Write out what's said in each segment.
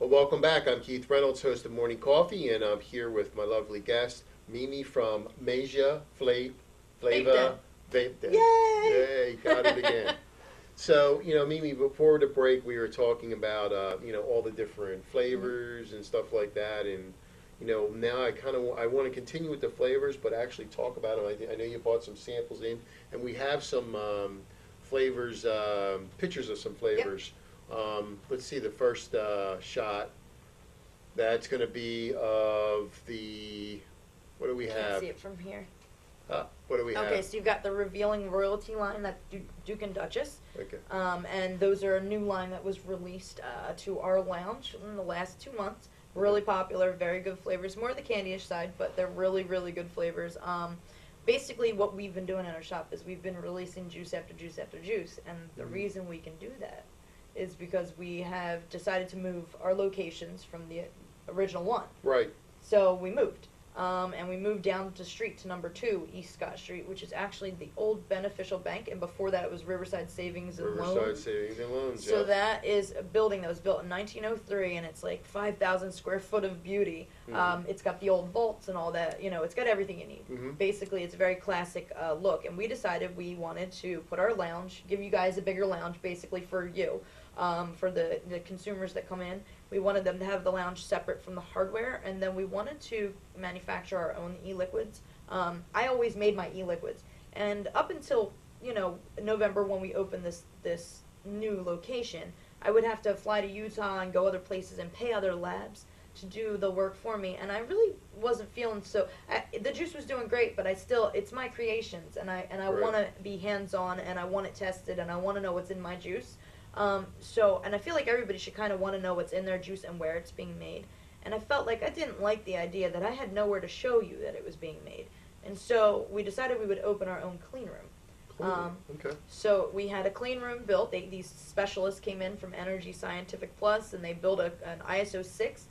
Well, welcome back. I'm Keith Reynolds, host of Morning Coffee, and I'm here with my lovely guest, Mimi from Maja Flava Vape Den. Yay! Yay, got it again. So, Mimi, before the break, we were talking about, all the different flavors and stuff like that, and, now I want to continue with the flavors, but actually talk about them. I know you bought some samples in, and we have some flavors, pictures of some flavors. Let's see the first shot. That's going to be of the, what do we have? Can't see it from here. What do we have? Okay, so you've got the Revealing Royalty line, that's Duke and Duchess. Okay. And those are a new line that was released to our lounge in the last 2 months. Really popular, very good flavors. More the candy-ish side, but they're really, really good flavors. Basically, what we've been doing in our shop is we've been releasing juice after juice after juice, and the reason we can do that is because we have decided to move our locations from the original one. Right. So we moved. And we moved down the street to number 2, East Scott Street, which is actually the old Beneficial Bank, and before that it was Riverside Savings and Loans. Riverside Savings and Loans, So that is a building that was built in 1903, and it's like 5,000 square foot of beauty. It's got the old vaults and all that, it's got everything you need. Basically, it's a very classic look, and we decided we wanted to put our lounge, give you guys a bigger lounge, basically for you. For the consumers that come in. We wanted them to have the lounge separate from the hardware, and then we wanted to manufacture our own e-liquids. I always made my e-liquids, and up until, November when we opened this new location, I would have to fly to Utah and go other places and pay other labs to do the work for me, and I really wasn't feeling so. The juice was doing great, but it's my creations, and I Right. want to be hands-on, and I want it tested, and I want to know what's in my juice. And I feel like everybody should kind of want to know what's in their juice and where it's being made. And I felt like I didn't like the idea that I had nowhere to show you that it was being made. And so we decided we would open our own clean room. Okay. So we had a clean room built. These specialists came in from Energy Scientific Plus, and they built an ISO 6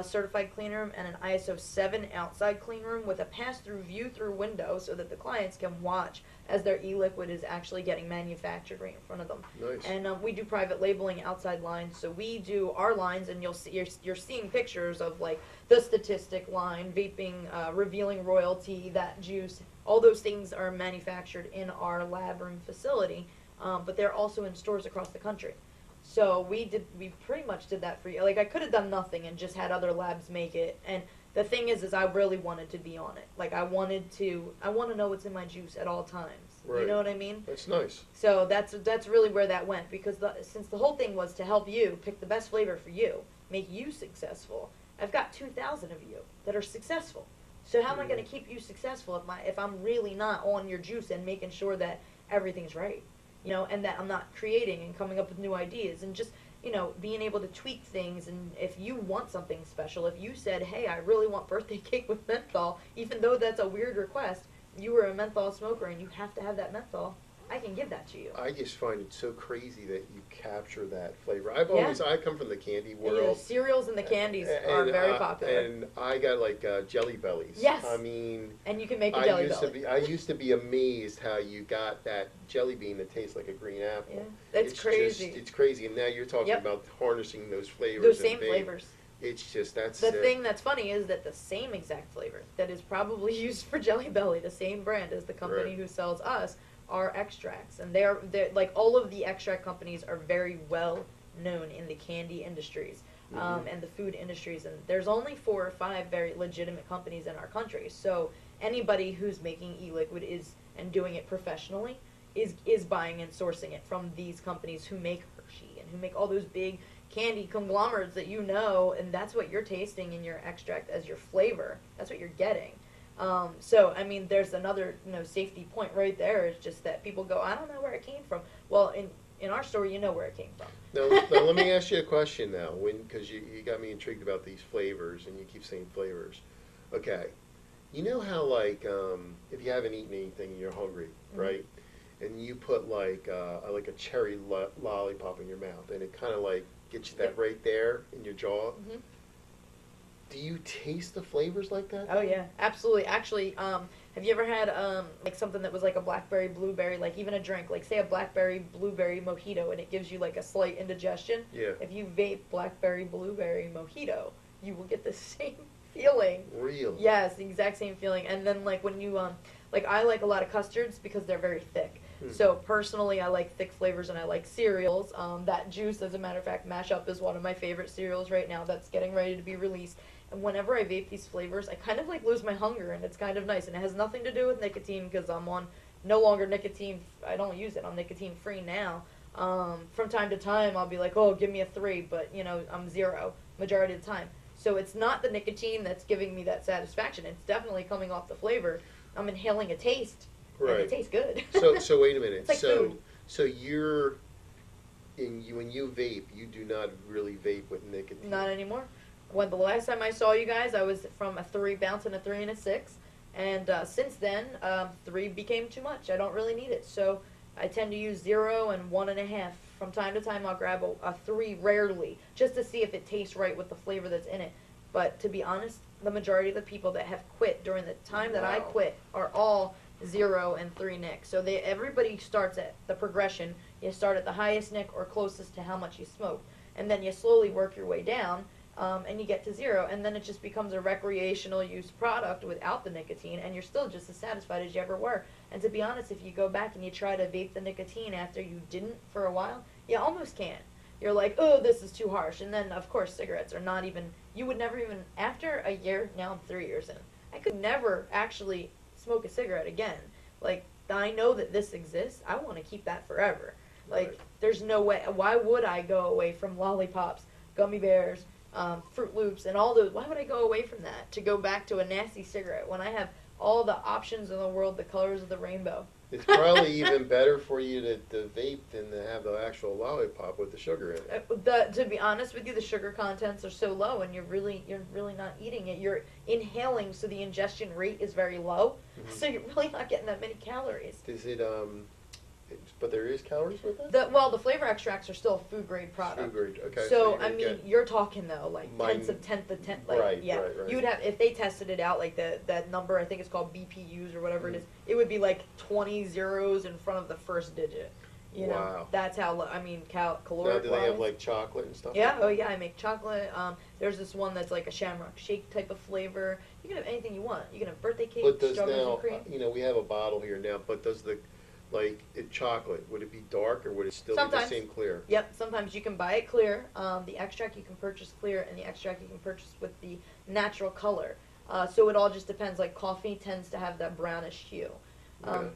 certified clean room and an ISO 7 outside clean room with a pass-through view-through window so that the clients can watch as their e-liquid is actually getting manufactured right in front of them. Nice. And we do private labeling outside lines, so we do our lines, and you're seeing pictures of like the statistic line, vaping, revealing royalty, that juice. All those things are manufactured in our lab room facility, but they're also in stores across the country. So we pretty much did that for you. Like, I could have done nothing and just had other labs make it. And the thing is I really wanted to be on it. Like, I want to know what's in my juice at all times. Right. You know what I mean? That's nice. So that's really where that went, because since the whole thing was to help you pick the best flavor for you, make you successful. I've got 2,000 of you that are successful. So how am I going to keep you successful if I'm really not on your juice and making sure that everything's right? And that I'm not creating and coming up with new ideas and just, being able to tweak things. And if you want something special, if you said, hey, I really want birthday cake with menthol, even though that's a weird request, you were a menthol smoker and you have to have that menthol, I can give that to you. I just find it so crazy that you capture that flavor. I come from the candy world. The cereals and the candies are very popular. And I got like Jelly Bellies. Yes. I mean, and you can make a Jelly Belly. I used to be amazed how you got that jelly bean that tastes like a green apple. Yeah, it's crazy. It's crazy, and now you're talking about harnessing those flavors. Those same flavors. It's just the thing that's funny is that the same exact flavor that is probably used for Jelly Belly, the same brand as the company who sells us, are extracts, and they're like all of the extract companies are very well known in the candy industries and the food industries, and there's only 4 or 5 very legitimate companies in our country. So anybody who's making e-liquid and doing it professionally is buying and sourcing it from these companies who make Hershey and who make all those big candy conglomerates that and that's what you're tasting in your extract as your flavor. That's what you're getting. So, I mean, there's another, safety point right there. It's just that people go, I don't know where it came from. Well, in our store, you know where it came from. Now let me ask you a question now, because you got me intrigued about these flavors, and you keep saying flavors. Okay. You know how, like, if you haven't eaten anything and you're hungry, right? And you put, like a cherry lollipop in your mouth, and it kind of, like, gets you that right there in your jaw. Do you taste the flavors like that? Oh yeah, absolutely. Actually, Have you ever had like something that was like a blackberry blueberry, like even a drink, like say a blackberry blueberry mojito, and it gives you like a slight indigestion? Yeah. If you vape blackberry blueberry mojito, you will get the same feeling. Real. Yes, the exact same feeling. And then like when you like I like a lot of custards because they're very thick. So personally, I like thick flavors and I like cereals. That juice, as a matter of fact, Mashup is one of my favorite cereals right now. That's getting ready to be released. And whenever I vape these flavors, I kind of like lose my hunger, and it's kind of nice. And it has nothing to do with nicotine because I'm on no longer nicotine. I don't use it. I'm nicotine free now. From time to time, I'll be like, oh, give me a 3, but you know, I'm 0 majority of the time. So it's not the nicotine that's giving me that satisfaction. It's definitely coming off the flavor. I'm inhaling a taste, and it tastes good. So wait a minute. It's like food. So when you vape, you do not really vape with nicotine. Not anymore. When the last time I saw you guys, I was from a 3 bouncing a 3 and a 6, and since then, 3 became too much. I don't really need it, so I tend to use 0 and 1.5. From time to time, I'll grab a 3 rarely, just to see if it tastes right with the flavor that's in it. But to be honest, the majority of the people that have quit during the time that I quit are all 0 and 3 nic. So everybody starts at the progression. You start at the highest nic or closest to how much you smoke, and then you slowly work your way down. And you get to 0, and then it just becomes a recreational use product without the nicotine, and you're still just as satisfied as you ever were. And to be honest, if you go back and you try to vape the nicotine after you didn't for a while, you almost can't. You're like, oh, this is too harsh. And then, of course, cigarettes are not even, you would never even, after a year, now I'm 3 years in, I could never actually smoke a cigarette again. Like, I know that this exists. I want to keep that forever. Like, there's no way, why would I go away from lollipops, gummy bears, Fruit Loops, and all those? Why would I go away from that to go back to a nasty cigarette when I have all the options in the world, the colors of the rainbow? It's probably even better for you to vape than to have the actual lollipop with the sugar in it. To be honest with you, the sugar contents are so low, and you're really not eating it. You're inhaling, so the ingestion rate is very low. So you're really not getting that many calories. Is it but there is calories with it? The flavor extracts are still a food grade product. Food grade, okay. So I mean, you're talking though, like tenths of tenth, like right. You would have, if they tested it out, like that number, I think it's called BPUs or whatever it is. It would be like 20 zeros in front of the first digit. You know, that's how low. I mean, caloric. Now, do they have like chocolate and stuff? Yeah. Like that? Oh yeah, I make chocolate. There's this one that's like a Shamrock Shake type of flavor. You can have anything you want. You can have birthday cake, strawberries and cream. You know, we have a bottle here now, but does the chocolate, would it be dark or would it still be the same clear? Yep, sometimes you can buy it clear. The extract you can purchase clear, and the extract you can purchase with the natural color. So it all just depends. Like coffee tends to have that brownish hue.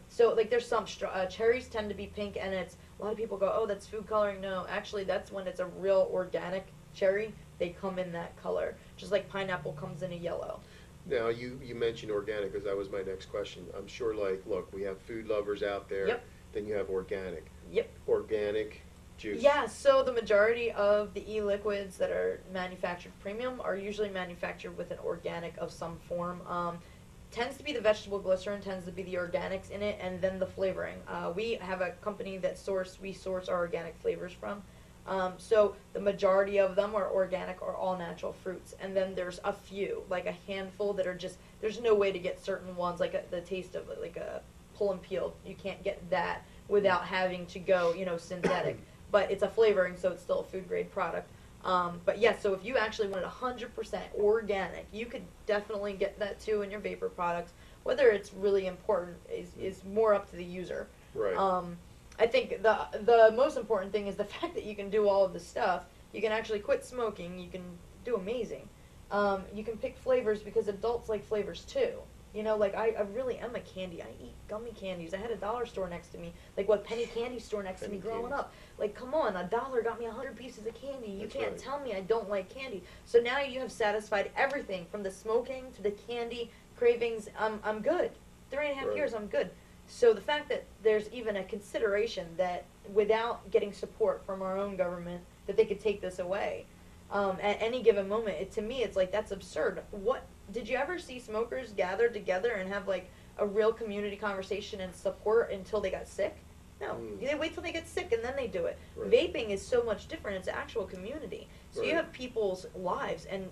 So like there's some cherries tend to be pink, and it's a lot of people go, oh, that's food coloring. No, actually that's when it's a real organic cherry. They come in that color, just like pineapple comes in a yellow. Now, you mentioned organic because that was my next question. I'm sure, like, look, we have food lovers out there. Yep. Then you have organic. Yep. Organic juice. Yeah, so the majority of the e-liquids that are manufactured premium are usually manufactured with an organic of some form. Tends to be the vegetable glycerin, tends to be the organics in it, and then the flavoring. We have a company that we source our organic flavors from. So the majority of them are organic or all natural fruits, and then there's a few, like a handful that are just, there's no way to get certain ones, like the taste of like a pull and peel. You can't get that without having to go, synthetic. But it's a flavoring, so it's still a food grade product. But yeah, so if you actually wanted 100% organic, you could definitely get that too in your vapor products. Whether it's really important is more up to the user. Right. I think the most important thing is the fact that you can do all of this stuff. You can actually quit smoking. You can do amazing. You can pick flavors because adults like flavors too. Like I really am a candy. I eat gummy candies. I had a dollar store next to me, like what penny candy store next to me growing up. Like, come on, $1 got me 100 pieces of candy. You can't tell me I don't like candy. So now you have satisfied everything from the smoking to the candy cravings. I'm good. 3.5 years, I'm good. So the fact that there's even a consideration that without getting support from our own government, that they could take this away at any given moment, to me, it's like, that's absurd. What did you ever see smokers gather together and have like a real community conversation and support until they got sick? No, they wait till they get sick and then they do it. Vaping is so much different. It's actual community. So you have people's lives, and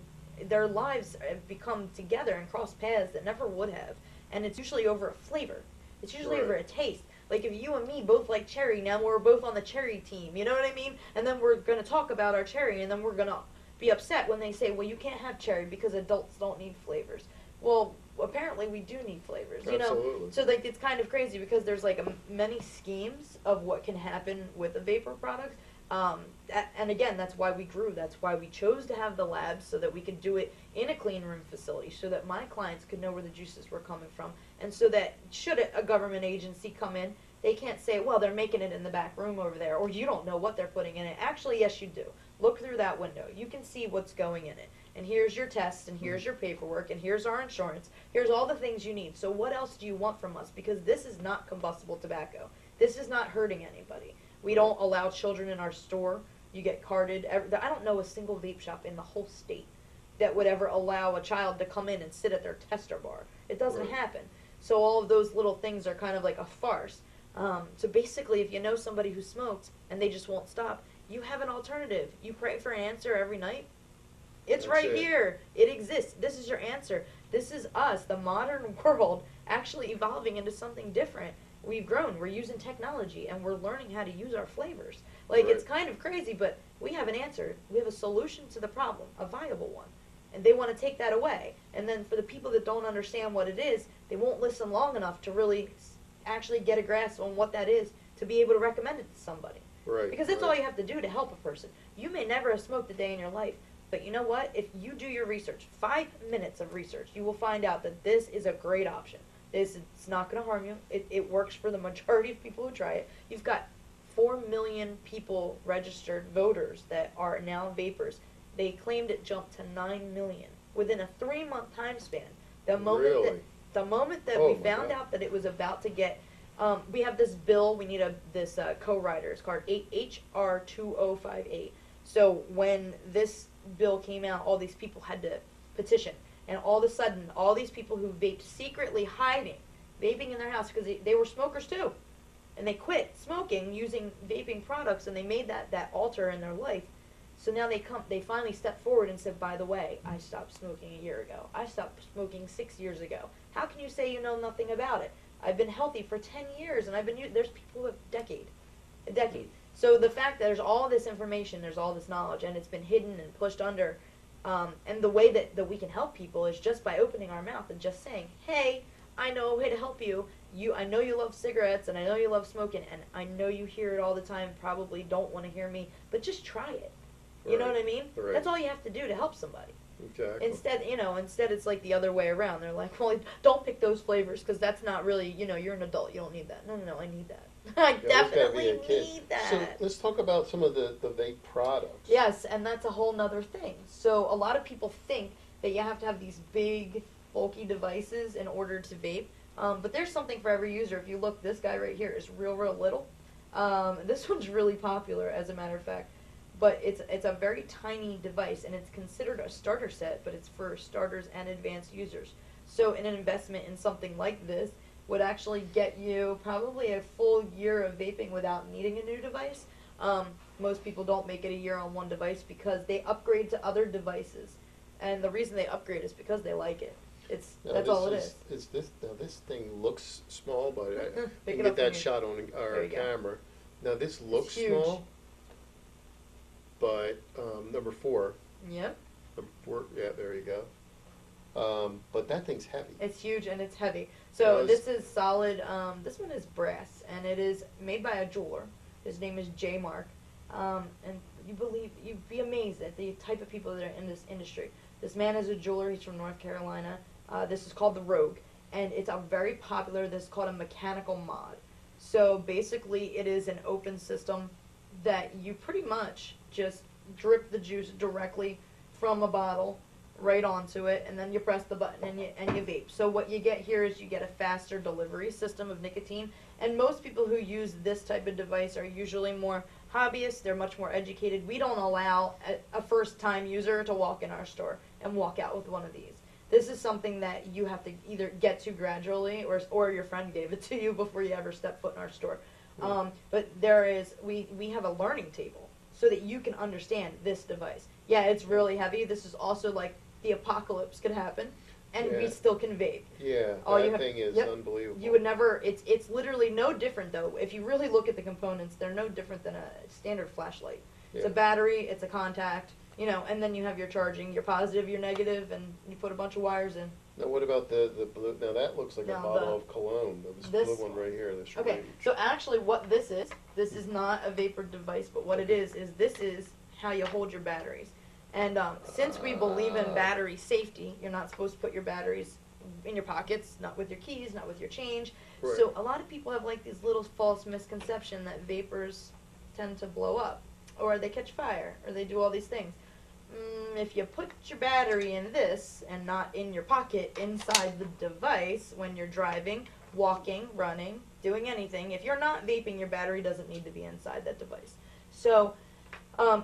their lives have become together and cross paths that never would have. and it's usually over a flavor. It's usually Right. over a taste. Like if you and me both like cherry, now we're both on the cherry team. You know what I mean? And then we're gonna talk about our cherry, and then we're gonna be upset when they say, well, you can't have cherry because adults don't need flavors. Well, apparently we do need flavors, you know? Absolutely. So, like, it's kind of crazy because there's, like, many schemes of what can happen with a vapor product. And again, that's why we grew. That's why we chose to have the labs so that we could do it in a clean room facility so that my clients could know where the juices were coming from. And so that should a government agency come in, they can't say, well, they're making it in the back room over there, or you don't know what they're putting in it. Actually, yes, you do. Look through that window. You can see what's going in it. And here's your test, and here's your paperwork, and here's our insurance. Here's all the things you need. So what else do you want from us? Because this is not combustible tobacco. This is not hurting anybody. We don't allow children in our store. You get carded. I don't know a single vape shop in the whole state that would ever allow a child to come in and sit at their tester bar. It doesn't happen. So all of those little things are kind of like a farce. So basically, if you know somebody who smokes and they just won't stop, you have an alternative. You pray for an answer every night. It's That's right it. here. It exists. This is your answer. This is us, the modern world, actually evolving into something different. We've grown. We're using technology, and we're learning how to use our flavors. Like, Right. it's kind of crazy, but we have an answer. We have a solution to the problem, a viable one. And they want to take that away. And then for the people that don't understand what it is, they won't listen long enough to really actually get a grasp on what that is to be able to recommend it to somebody. Right. Because that's right. all you have to do to help a person. You may never have smoked a day in your life, but you know what? If you do your research, 5 minutes of research, you will find out that this is a great option. It's not going to harm you. It works for the majority of people who try it. You've got 4 million people registered voters that are now vapors. They claimed it jumped to 9 million within a 3-month time span. The moment Really? the moment that Oh we my found God. out that it was about to get, we have this bill. We need this co-rider. It's called HR 2058. So when this bill came out, all these people had to petition, and all of a sudden, all these people who vaped secretly hiding, vaping in their house because they were smokers too, and they quit smoking using vaping products, and they made that alter in their life. So now they finally stepped forward and said, by the way, I stopped smoking a year ago. I stopped smoking 6 years ago. How can you say you know nothing about it? I've been healthy for 10 years, and there's people who have a decade. So the fact that there's all this information, there's all this knowledge, and it's been hidden and pushed under, and the way that we can help people is just by opening our mouth and just saying, hey, I know a way to help you. I know you love cigarettes, and I know you love smoking, and I know you hear it all the time, probably don't want to hear me, but just try it. You know Right. what I mean? Right. That's all you have to do to help somebody. Exactly. Instead it's like the other way around. They're like, well, don't pick those flavors because that's not really, you're an adult. You don't need that. No, I need that. I You always gotta be definitely a kid. need that. So let's talk about some of the vape products. Yes, and that's a whole nother thing. So a lot of people think that you have to have these big, bulky devices in order to vape. But there's something for every user. If you look, this guy right here is real little. This one's really popular, as a matter of fact. But it's a very tiny device, and it's considered a starter set, but it's for starters and advanced users. So an investment in something like this would actually get you probably a full year of vaping without needing a new device. Most people don't make it a year on one device because they upgrade to other devices. And the reason they upgrade is because they like it. That's all it is. This thing looks small, but I Pick can it get up that from shot on There our you go. camera. Now this looks huge. small, but number 4. Yep. Number 4, yeah, there you go. But that thing's heavy. It's huge and it's heavy. So Yes. this is solid. This one is brass, and it is made by a jeweler. His name is J Mark. And you'd be amazed at the type of people that are in this industry. This man is a jeweler. He's from North Carolina. This is called the Rogue, and it's a very popular. This is called a mechanical mod. So basically, it is an open system that you pretty much just drip the juice directly from a bottle right onto it, and then you press the button and you vape. So what you get here is you get a faster delivery system of nicotine, and most people who use this type of device are usually more hobbyists. They're much more educated. We don't allow a first-time user to walk in our store and walk out with one of these. This is something that you have to either get to gradually, or your friend gave it to you before you ever step foot in our store. But we have a learning table so that you can understand this device. Yeah, it's really heavy. This is also like the apocalypse could happen. and Yeah. we still can vape. Yeah, All you that have- thing is yep. unbelievable. You would never, it's literally no different though. If you really look at the components, they're no different than a standard flashlight. It's a Yeah. battery, it's a contact, you know, and then you have your charging, your positive, your negative, and you put a bunch of wires in. Now, what about the blue? Now, that looks like a Now, bottle of cologne. This this- blue one right here, this Okay, rage. so actually what this is not a vapor device, but what it is this is how you hold your batteries. And since we believe in battery safety, you're not supposed to put your batteries in your pockets, not with your keys, not with your change. Right. So a lot of people have like these little false misconception that vapors tend to blow up, or they catch fire, or they do all these things. If you put your battery in this and not in your pocket inside the device when you're driving, walking, running, doing anything, if you're not vaping, your battery doesn't need to be inside that device. So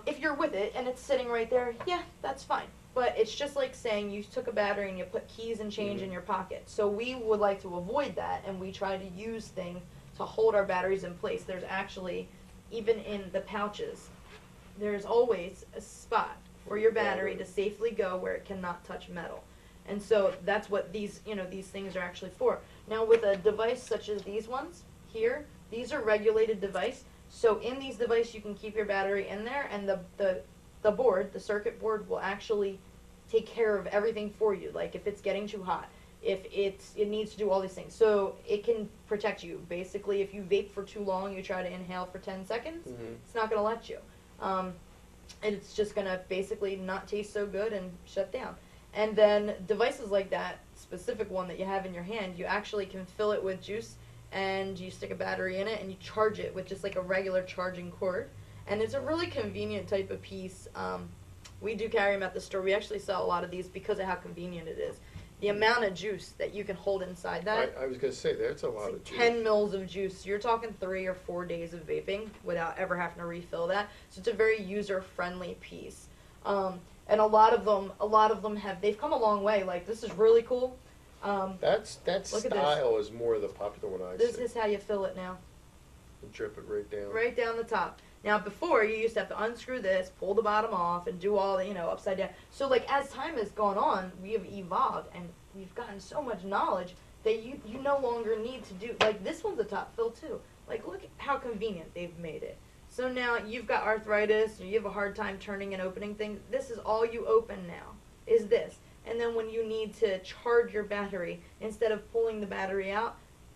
if you're with it and it's sitting right there, yeah, that's fine. But it's just like saying you took a battery and you put keys and change in your pocket. So we would like to avoid that, and we try to use things to hold our batteries in place. There's actually, even in the pouches, there's always a spot for your battery to safely go where it cannot touch metal. And so that's what these, you know, these things are actually for. Now with a device such as these ones here, these are regulated device. So in these devices you can keep your battery in there, and the board, the circuit board, will actually take care of everything for you. Like if it's getting too hot, if it needs to do all these things. So it can protect you. Basically, if you vape for too long, you try to inhale for 10 seconds, it's not going to let you. And it's just going to basically not taste so good and shut down. And then devices like that, specific one that you have in your hand, you actually can fill it with juice, and you stick a battery in it and you charge it with just like a regular charging cord. And it's a really convenient type of piece. We do carry them at the store. We actually sell a lot of these because of how convenient it is. The amount of juice that you can hold inside that. I was going to say, that's a lot of juice. 10 mils of juice. You're talking 3 or 4 days of vaping without ever having to refill that. So it's a very user-friendly piece. And a lot of them they've come a long way. Like, this is really cool. That look at style is more the popular one I see. This is how you fill it now. And drip it right down. Right down the top. Now, before, you used to have to unscrew this, pull the bottom off, and do all the, you know, upside down. So, like, as time has gone on, we have evolved, and we've gotten so much knowledge that you no longer need to do, like, this one's a top fill, too. Like, look at how convenient they've made it. So now, you've got arthritis, or you have a hard time turning and opening things. This is all you open now, is this. And then when you need to charge your battery, instead of pulling the battery out,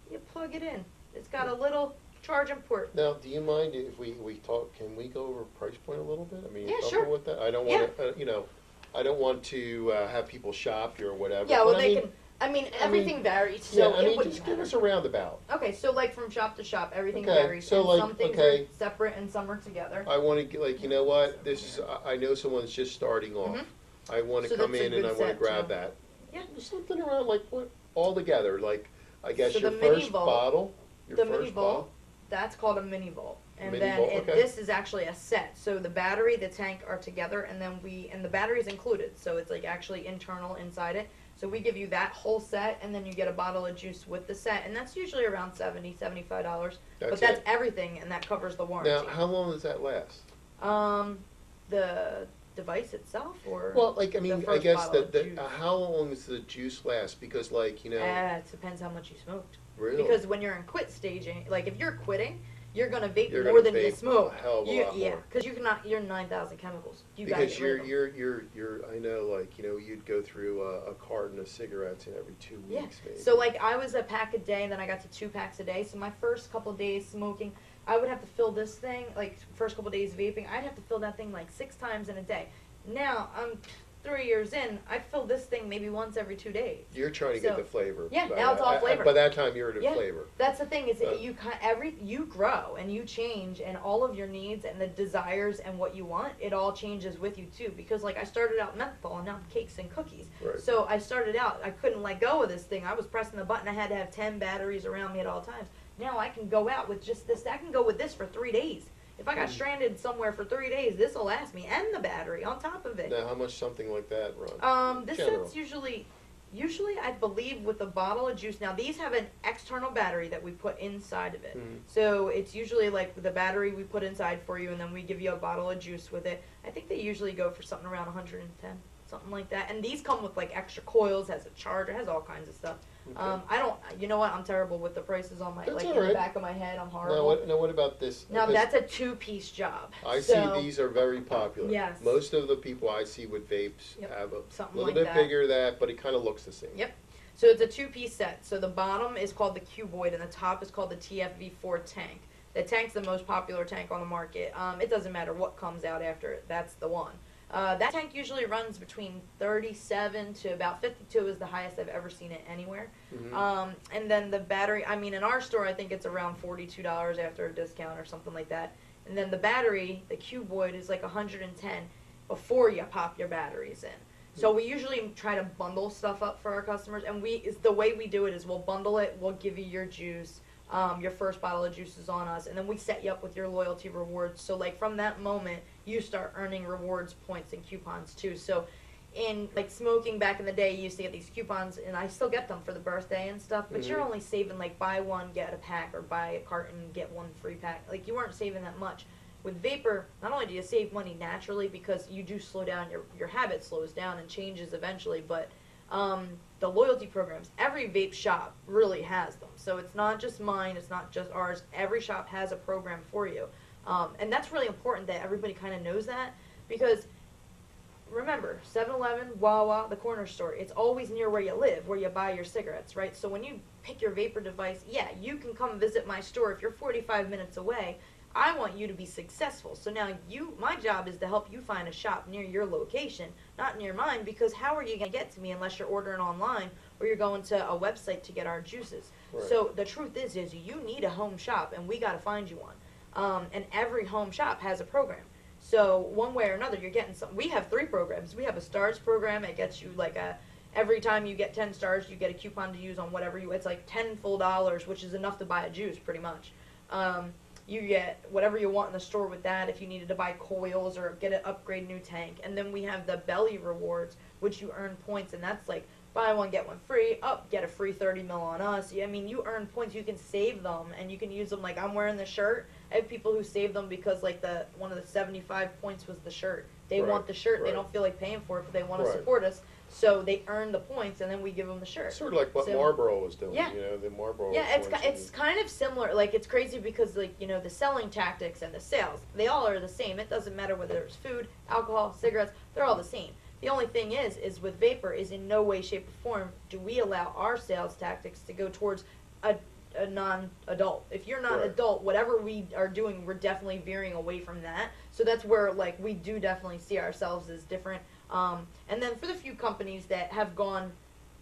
you plug it in. It's got a little charging port. Now, do you mind if we talk? Can we go over price point a little bit? I mean, Yeah, you sure. with that? I don't want to, you know, I don't want to have people shop you or whatever. Yeah, well, but they can. I mean, everything varies. So yeah, I mean, wouldn't just give matter. us a roundabout. Okay, so like from shop to shop, everything Okay, varies. so and like, some things okay. are separate and some are together. I want to, like, you know what? This is, I know someone's just starting off. I want to So come that's a in and good I want to set, grab too. that. Yeah. There's something around, like, what, all together. Like, I guess So your the mini first vault- bottle. Your the first mini vault, that's called a mini vault. And Mini then vault, okay. this is actually a set. So the battery, the tank are together, and then and the battery's included. So it's like actually internal inside it. So we give you that whole set, and then you get a bottle of juice with the set, and that's usually around $70, $75. But that's it. everything, and that covers the warranty. Now, how long does that last? The device itself, or Well, like, I the mean, I first guess bottle of juice? how long does the juice last? Because, like, you know, It depends how much you smoked. really? Because when you're in quit staging, like if you're quitting, you're gonna vape You're more gonna than you vape smoke. a hell of a lot Yeah, more. because you're 9,000 chemicals. You gotta Because get rid of them. you're I know, like, you know, you'd go through a carton of cigarettes in every 2 Yeah. weeks, maybe. So like I was a pack a day, and then I got to 2 packs a day. So my first couple days smoking, I would have to fill this thing, like first couple days vaping, I'd have to fill that thing like 6 times in a day. Now I'm 3 years in, I fill this thing maybe once every 2 days. You're trying to get So- the flavor. Yeah, By now it's all flavor. By that time, you're at a Yeah. flavor. That's the thing is Uh, you grow and you change, and all of your needs and the desires and what you want, it all changes with you too. Because like I started out menthol, and now I'm cakes and cookies. Right. So I started out, I couldn't let go of this thing. I was pressing the button. I had to have 10 batteries around me at all times. Now I can go out with just this. I can go with this for 3 days. If I got stranded somewhere for 3 days, this will last me, and the battery on top of it. Now, how much something like that run? This General. set's usually I believe with a bottle of juice. Now these have an external battery that we put inside of it. So it's usually like the battery we put inside for you, and then we give you a bottle of juice with it. I think they usually go for something around 110. something like that. And these come with like extra coils, has a charger, has all kinds of stuff. Okay. I don't, you know what? I'm terrible with the prices on my, That's like all in right. the back of my head. I'm Now horrible. what about this? Now Because that's a 2-piece job. I So, see these are very popular. Yes. Most of the people I see with vapes Yep. have a Something little like bit that. bigger that, but it kind of looks the same. Yep. So it's a 2-piece set. So the bottom is called the cuboid and the top is called the TFV4 tank. The tank's the most popular tank on the market. It doesn't matter what comes out after it. That's the one. That tank usually runs between 37 to about 52 is the highest I've ever seen it anywhere. Mhm. And then the battery, I mean, in our store, I think it's around $42 after a discount or something like that. And then the battery, the cuboid, is like 110 before you pop your batteries in. So we usually try to bundle stuff up for our customers, and the way we do it is we'll bundle it, we'll give you your juice, your first bottle of juice is on us, and then we set you up with your loyalty rewards. So like from that moment, you start earning rewards points and coupons too. So in like smoking back in the day, you used to get these coupons, and I still get them for the birthday and stuff, but you're only saving like buy one, get a pack, or buy a carton, get one free pack. Like you weren't saving that much. With vapor, not only do you save money naturally because you do slow down, your habit slows down and changes eventually, but the loyalty programs, every vape shop really has them. So it's not just mine, it's not just ours. Every shop has a program for you. And that's really important that everybody kind of knows that because remember, 7-Eleven, Wawa, the corner store, it's always near where you live, where you buy your cigarettes, right? So when you pick your vapor device, yeah, you can come visit my store if you're 45 minutes away. I want you to be successful. So now my job is to help you find a shop near your location, not near mine, because how are you going to get to me unless you're ordering online or you're going to a website to get our juices? Right. So the truth is you need a home shop, and we got to find you one. And every home shop has a program. So one way or another, you're getting some. We have 3 programs. We have a stars program. It gets you like every time you get 10 stars, you get a coupon to use on whatever it's like 10 full dollars, which is enough to buy a juice pretty much. You get whatever you want in the store with that if you needed to buy coils or get an upgrade new tank. And then we have the belly rewards, which you earn points, and that's like buy one, get one free, get a free 30 mil on us. I mean, you earn points, you can save them, and you can use them. Like I'm wearing the shirt. I have people who save them because like one of the 75 points was the shirt. They want the shirt. They don't feel like paying for it, but they want to support us. So they earn the points, and then we give them the shirt. Sort of like what Marlboro was doing, yeah. The Marlboro. Yeah, it's kind of similar. Like, it's crazy because, like, the selling tactics and the sales, they all are the same. It doesn't matter whether it's food, alcohol, cigarettes, they're all the same. The only thing is with vapor is in no way, shape, or form do we allow our sales tactics to go towards a non-adult. If you're not adult, whatever we are doing, we're definitely veering away from that. So that's where, like, we do definitely see ourselves as different. And then for the few companies that have gone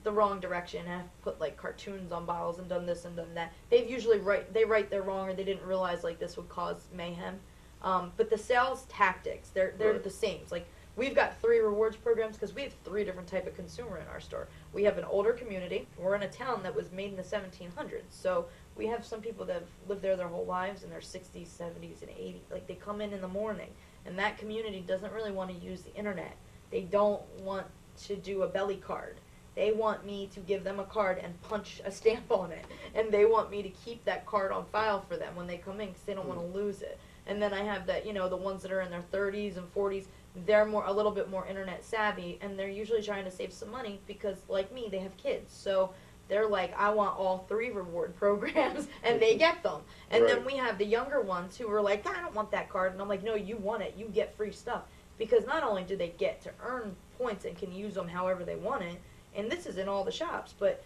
the wrong direction, have put like cartoons on bottles and done this and done that, they've usually right they're wrong, or they didn't realize like this would cause mayhem. But the sales tactics, they're the same. It's like we've got 3 rewards programs because we have 3 different type of consumer in our store. We have an older community. We're in a town that was made in the 1700s, so we have some people that have lived there their whole lives in their 60s, 70s, and 80s. Like they come in the morning, and that community doesn't really want to use the internet. They don't want to do a belly card. They want me to give them a card and punch a stamp on it. And they want me to keep that card on file for them when they come in because they don't want to lose it. And then I have that, the ones that are in their 30s and 40s, they're a little bit more internet savvy, and they're usually trying to save some money because, like me, they have kids. So they're like, I want all 3 reward programs, and they get them. And then we have the younger ones who are like, I don't want that card. And I'm like, no, you want it. You get free stuff. Because not only do they get to earn points and can use them however they want it, and this is in all the shops, but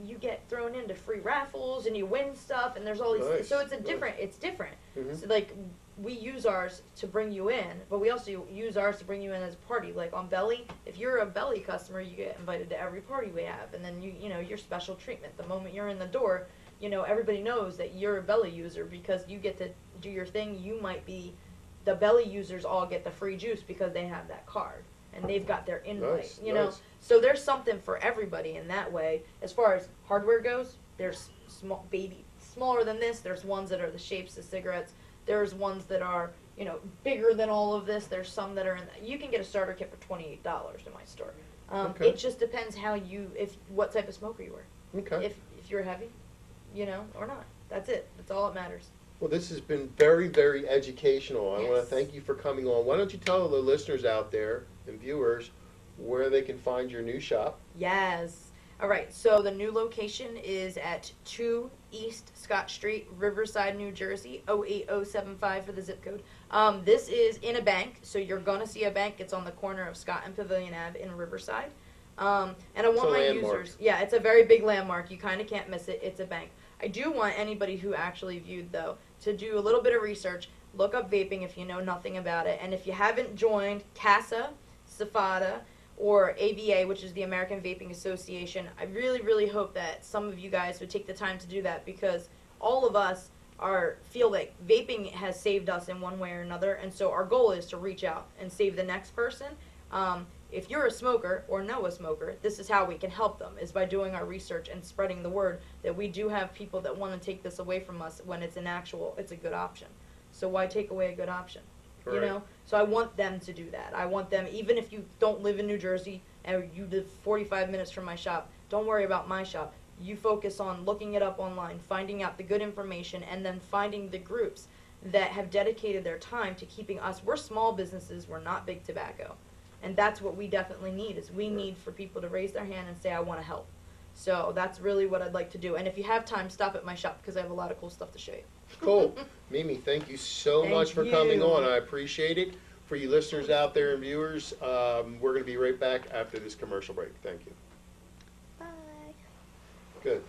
you get thrown into free raffles and you win stuff, and there's all these. So it's it's different. So like we use ours to bring you in, but we also use ours to bring you in as a party. Like on Belly, if you're a Belly customer, you get invited to every party we have, and then your special treatment. The moment you're in the door, everybody knows that you're a Belly user because you get to do your thing. You might be. The Belly users all get the free juice because they have that card and they've got their invite, know. So there's something for everybody in that way. As far as hardware goes, there's smaller than this. There's ones that are the shapes of cigarettes. There's ones that are bigger than all of this. There's some that are you can get a starter kit for $28 in my store. It just depends what type of smoker you are. Okay. If you're heavy, or not. That's it. That's all that matters. Well, this has been very, very educational. I want to Yes. thank you for coming on. Why don't you tell the listeners out there and viewers where they can find your new shop. Yes. All right, so the new location is at 2 East Scott Street, Riverside, New Jersey, 08075 for the zip code. This is in a bank, so you're going to see a bank. It's on the corner of Scott and Pavilion Ave in Riverside. And I want my users. Yeah, it's a very big landmark. You kind of can't miss it. It's a bank. I do want anybody who actually viewed, though, to do a little bit of research. Look up vaping if you know nothing about it. And if you haven't joined CASA, SFATA, or AVA, which is the American Vaping Association, I really, really hope that some of you guys would take the time to do that, because all of us feel like vaping has saved us in one way or another, and so our goal is to reach out and save the next person. If you're a smoker or know a smoker, this is how we can help them, is by doing our research and spreading the word that we do have people that want to take this away from us when it's a good option. So why take away a good option? Right. You know? So I want them to do that. I want them, even if you don't live in New Jersey and you live 45 minutes from my shop, don't worry about my shop. You focus on looking it up online, finding out the good information, and then finding the groups that have dedicated their time to keeping us. We're small businesses. We're not big tobacco. And that's what we definitely need, is we need for people to raise their hand and say, I want to help. So that's really what I'd like to do. And if you have time, stop at my shop, because I have a lot of cool stuff to show you. Cool. Mimi, thank you so Thank much for you. coming on. I appreciate it. For you listeners out there and viewers, we're going to be right back after this commercial break. Thank you. Bye. Good.